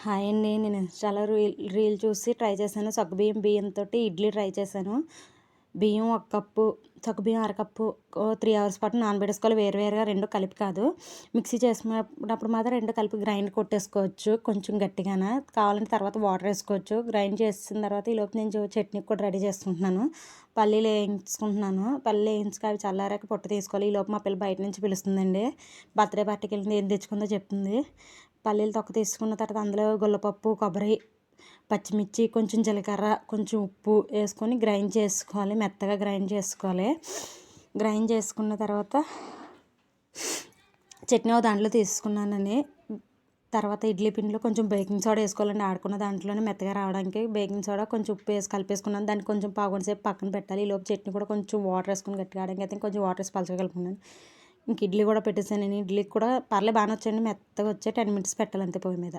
Hi అండి. నేను ఇన్‌స్టాలో రీల్ చూసి ట్రై చేశాను. బియ్యంతోటి ఇడ్లీ ట్రై చేశాను. బియ్యం 1 కప్పు, సగ్గుబియ్యం అరకప్పు 3 అవర్స్ పాటు నానబెట్టేసుకోవాలి. వేరువేరుగా 2 కలిపి కాదు. మిక్సీ చేసుకున్నప్పుడు మాత్రం 2 కలిపి గ్రైండ్ కొట్టేసుకోవచ్చు కొంచెం గట్టిగాన. కావాలంటే తర్వాత వాటర్ ఏసుకోవచ్చు. గ్రైండ్ చేసిన తర్వాత ఈలోపు నేను చట్నీకి కూడా రెడీ చేసుకుంటున్నాను. పల్లీలు వేయించుకుంటున్నాను. పల్లీలు వేయించుకొని అవి చల్లారాక పొట్టు తీసుకోవాలి. ఈలోపు మా పిల్ల బయట నుంచి పిలుస్తుందండి. బర్త్‌డే పార్టీకి వెళ్ళింది. ఏం తెచ్చుకుందో చెప్తుంది. పల్లీలు తొక్క తీసుకున్న తర్వాత అందులో గుల్లపప్పు, కొబ్బరి, పచ్చిమిర్చి, కొంచెం జీలకర్ర, కొంచెం ఉప్పు వేసుకొని గ్రైండ్ చేసుకోవాలి. మెత్తగా గ్రైండ్ చేసుకోవాలి. గ్రైండ్ చేసుకున్న తర్వాత చట్నీ ఒక దాంట్లో తీసుకున్నానని. తర్వాత ఇడ్లీ పిండిలో కొంచెం బేకింగ్ సోడా వేసుకోవాలండి. ఆడుకున్న దాంట్లోనే మెత్తగా రావడానికి బేకింగ్ సోడా కొంచెం ఉప్పు వేసి కలిపేసుకున్నాను. దాన్ని కొంచెం పావుగంట సేపు పక్కన పెట్టాలి. ఈలోపు చట్నీ కూడా కొంచెం వాటర్ వేసుకొని గట్టిగా ఆడడానికి అయితే కొంచెం వాటర్ వేసి పలచగా కలుపుకున్నాను. ఇంక ఇడ్లీ కూడా పెట్టేసాను. నేను ఇడ్లీకి కూడా బాగానే వచ్చాయండి. మెత్తగా వచ్చాయి. 10 మినిట్స్ పెట్టాలి అంతే పొయ్యి మీద.